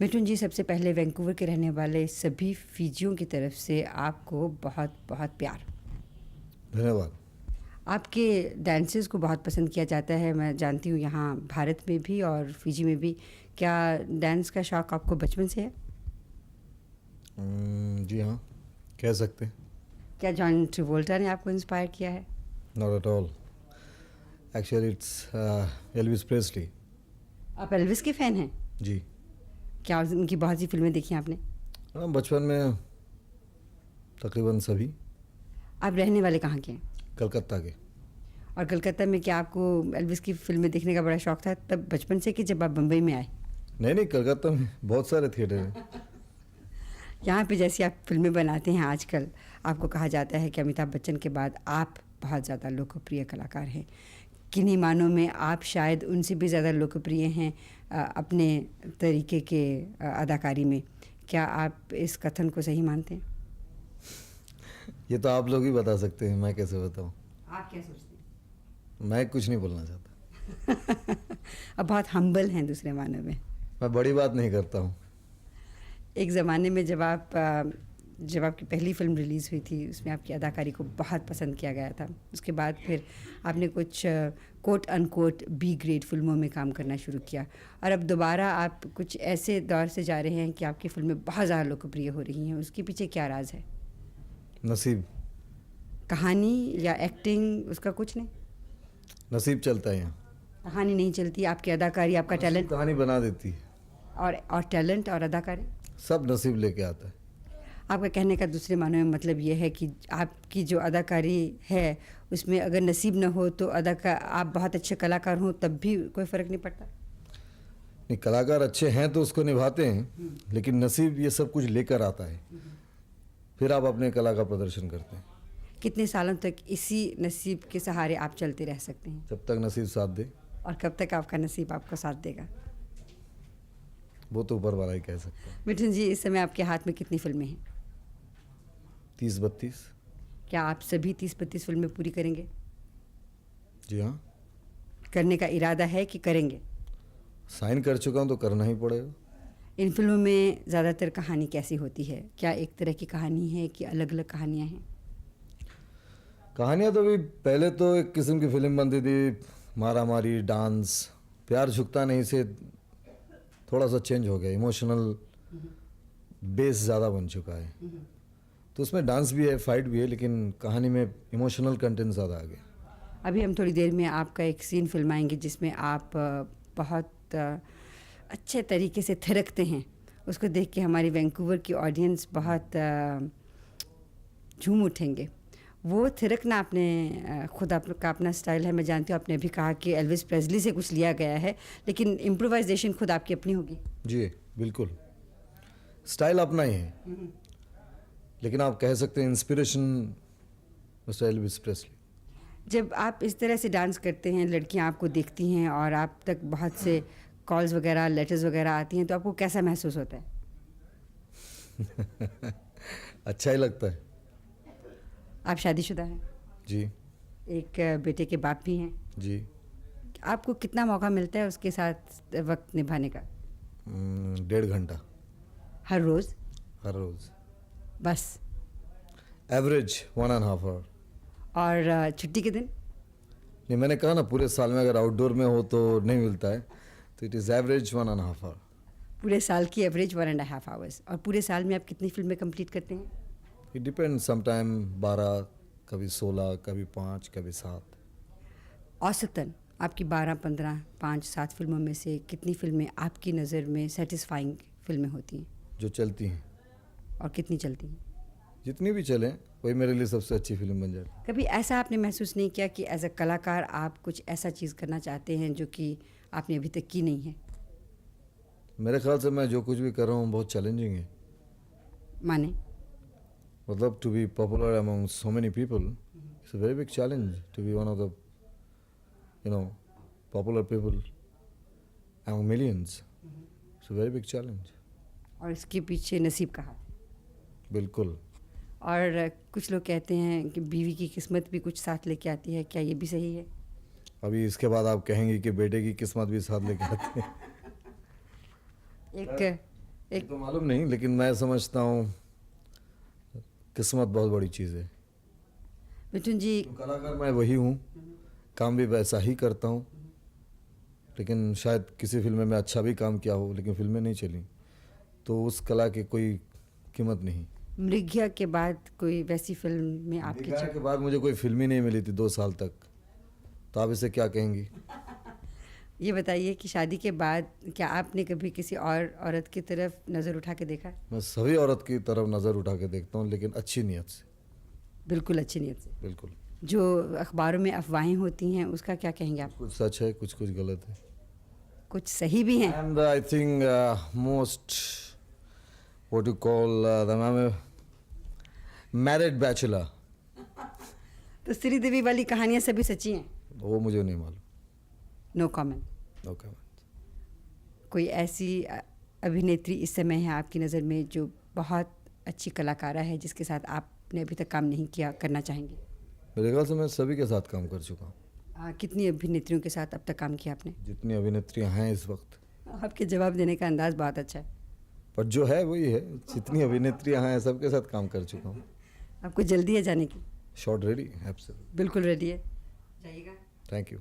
मिठुन जी, सबसे पहले वैंकूवर के रहने वाले सभी फिजियों की तरफ से आपको बहुत बहुत प्यार। धन्यवाद। आपके डांसेस को बहुत पसंद किया जाता है, मैं जानती हूँ, यहाँ भारत में भी और फिजी में भी। क्या डांस का शौक़ आपको बचपन से है? जी हाँ, कह सकते हैं। क्या जॉन ट्रेवोल्टा ने आपको इंस्पायर किया है? Not at all, actually it's Elvis Presley. आप एल्विस के फ़ैन हैं? जी क्या उनकी बहुत सी फिल्में देखी हैं आपने? हाँ, बचपन में तकरीबन सभी। आप रहने वाले कहाँ के हैं? कलकत्ता के। और कलकत्ता में क्या आपको एल्विस की फिल्में देखने का बड़ा शौक़ था तब बचपन से, कि जब आप बम्बई में आए? नहीं, कलकत्ता में बहुत सारे थिएटर हैं। यहाँ पे जैसी आप फिल्में बनाते हैं आजकल, आपको कहा जाता है कि अमिताभ बच्चन के बाद आप बहुत ज़्यादा लोकप्रिय कलाकार हैं। किन्हीं मानों में आप शायद उनसे भी ज़्यादा लोकप्रिय हैं अपने तरीके के अदाकारी में। क्या आप इस कथन को सही मानते हैं? ये तो आप लोग ही बता सकते हैं, मैं कैसे बताऊँ। आप क्या सोचते हैं? मैं कुछ नहीं बोलना चाहता। अब बहुत हम्बल हैं दूसरे मानों में। मैं बड़ी बात नहीं करता हूँ। एक ज़माने में जब आपकी पहली फिल्म रिलीज़ हुई थी, उसमें आपकी अदाकारी को बहुत पसंद किया गया था। उसके बाद फिर आपने कुछ कोट अनकोट बी ग्रेड फिल्मों में काम करना शुरू किया, और अब दोबारा आप कुछ ऐसे दौर से जा रहे हैं कि आपकी फिल्में बहुत ज़्यादा लोकप्रिय हो रही हैं। उसके पीछे क्या राज है? नसीब। कहानी या एक्टिंग, उसका कुछ नहीं? नसीब चलता है यहाँ। कहानी नहीं चलती, आपकी अदाकारी, आपका टैलेंट कहानी बना देती है। और टैलेंट और अदाकारी सब नसीब लेके आता है। आपका कहने का दूसरे मानों में मतलब ये है कि आपकी जो अदाकारी है उसमें अगर नसीब न हो तो आप बहुत अच्छे कलाकार हों तब भी कोई फ़र्क नहीं पड़ता? नहीं, कलाकार अच्छे हैं तो उसको निभाते हैं, लेकिन नसीब ये सब कुछ लेकर आता है, फिर आप अपने कला का प्रदर्शन करते हैं। कितने सालों तक इसी नसीब के सहारे आप चलते रह सकते हैं? जब तक नसीब साथ दे। और कब तक आपका नसीब आपको साथ देगा? वो तो ऊपर वाला ही कह सकता है। मिठुन जी, इस समय आपके हाथ में कितनी फिल्में हैं? 30-32। क्या आप सभी 30-32 फिल्में पूरी करेंगे? जी हाँ। करने का इरादा है कि करेंगे? साइन कर चुका हूँ तो करना ही पड़ेगा। इन फिल्मों में ज़्यादातर कहानी कैसी होती है? क्या एक तरह की कहानी है कि अलग अलग कहानियाँ हैं? कहानियाँ तो भी पहले तो एक किस्म की फिल्म बनती थी, मारा मारी, डांस। प्यार झुकता नहीं से थोड़ा सा चेंज हो गया, इमोशनल बेस ज़्यादा बन चुका है। तो उसमें डांस भी है, फाइट भी है, लेकिन कहानी में इमोशनल कंटेंट ज़्यादा आ गया। अभी हम थोड़ी देर में आपका एक सीन फिल्माएंगे जिसमें आप बहुत अच्छे तरीके से थिरकते हैं। उसको देख के हमारी वैंकूवर की ऑडियंस बहुत झूम उठेंगे। वो थिरकना आपने खुद आपका अपना स्टाइल है, मैं जानती हूँ। आपने अभी कहा कि एल्विस प्रेस्ली से कुछ लिया गया है, लेकिन इम्प्रोवाइजेशन खुद आपकी अपनी होगी? जी बिल्कुल, स्टाइल अपना ही है, लेकिन आप कह सकते हैं इंस्पिरेशन मिस्टर एल्विस प्रेस्ली। जब आप इस तरह से डांस करते हैं, लड़कियां आपको देखती हैं और आप तक बहुत से कॉल्स वगैरह, लेटर्स वगैरह आती हैं, तो आपको कैसा महसूस होता है? अच्छा ही लगता है। आप शादीशुदा हैं? जी। एक बेटे के बाप भी हैं? जी। आपको कितना मौका मिलता है उसके साथ वक्त निभाने का? 1.5 घंटा। हर रोज़? हर रोज़। बस? Average 1.5 hour. और छुट्टी के दिन? नहीं, मैंने कहा ना, पूरे साल में अगर आउटडोर में हो तो नहीं मिलता है, तो इट इज़ एवरेज 1.5 आवर। पूरे साल की एवरेज 1.5 आवर्स। और पूरे साल में आप कितनी फिल्में कंप्लीट करते हैं? इट डिपेंड, समटाइम 12, कभी 16, कभी 5, कभी 7। औसतन आपकी 12, 15, 5, 7 फिल्मों में से कितनी फिल्में आपकी नज़र में सेटिस्फाइंग फिल्में होती हैं? जो चलती हैं। और कितनी चलती हैं? जितनी भी चलें वही मेरे लिए सबसे अच्छी फिल्म बन जाए। कभी ऐसा आपने महसूस नहीं किया कि एज अ कलाकार आप कुछ ऐसा चीज़ करना चाहते हैं जो कि आपने अभी तक की नहीं है? मेरे ख्याल से मैं जो कुछ भी कर रहा हूँ बहुत चैलेंजिंग है। माने? मतलब to be popular among so many people it's a very big challenge. To be one of the popular people among millions, it's a very big challenge. और इसके पीछे नसीब का हाथ है? बिल्कुल। और कुछ लोग कहते हैं कि बीवी की किस्मत भी कुछ साथ लेके आती है, क्या ये भी सही है? अभी इसके बाद आप कहेंगे कि बेटे की किस्मत भी साथ लेके आती है। एक एक तो मालूम नहीं, लेकिन मैं समझता हूँ किस्मत बहुत बड़ी चीज़ है। मिथुन जी, तो कलाकार मैं वही हूँ, काम भी वैसा ही करता हूँ, लेकिन शायद किसी फिल्म में अच्छा भी काम किया हो लेकिन फिल्में नहीं चली, तो उस कला की कोई कीमत नहीं। मृग्या के बाद कोई वैसी फिल्म में आपकी निगाह के बाद मुझे कोई फिल्म ही नहीं मिली थी 2 साल तक, तो आप इसे क्या कहेंगी? ये बताइए कि शादी के बाद क्या आपने कभी किसी और औरत की तरफ नज़र उठा के देखा? मैं सभी औरत की तरफ नज़र उठा के देखता हूँ, लेकिन अच्छी नीयत से, बिल्कुल अच्छी नीयत से। बिल्कुल। जो अखबारों में अफवाहें होती हैं उसका क्या कहेंगे आप? कुछ सच है, कुछ कुछ गलत है। कुछ सही भी हैं? And I think most what you call the married bachelor, तो श्रीदेवी वाली कहानियाँ सभी सच्ची हैं? वो मुझे नहीं मालूम। No comment. No comment. कोई ऐसी अभिनेत्री इस समय है आपकी नज़र में जो बहुत अच्छी कलाकारा है जिसके साथ आपने अभी तक काम नहीं किया, करना चाहेंगे? मेरे ख्याल से मैं सभी के साथ काम कर चुका हूँ। कितनी अभिनेत्रियों के साथ अब तक काम किया आपने? जितनी अभिनेत्रियाँ हैं इस वक्त, आपके जवाब देने का अंदाज़ बहुत अच्छा है। पर जो है वही है, जितनी अभिनेत्रियाँ हैं सबके साथ काम कर चुका हूँ। आपको जल्दी है जाने की? Shot ready, absolutely. बिल्कुल रेडी है, जाइएगा। Thank you.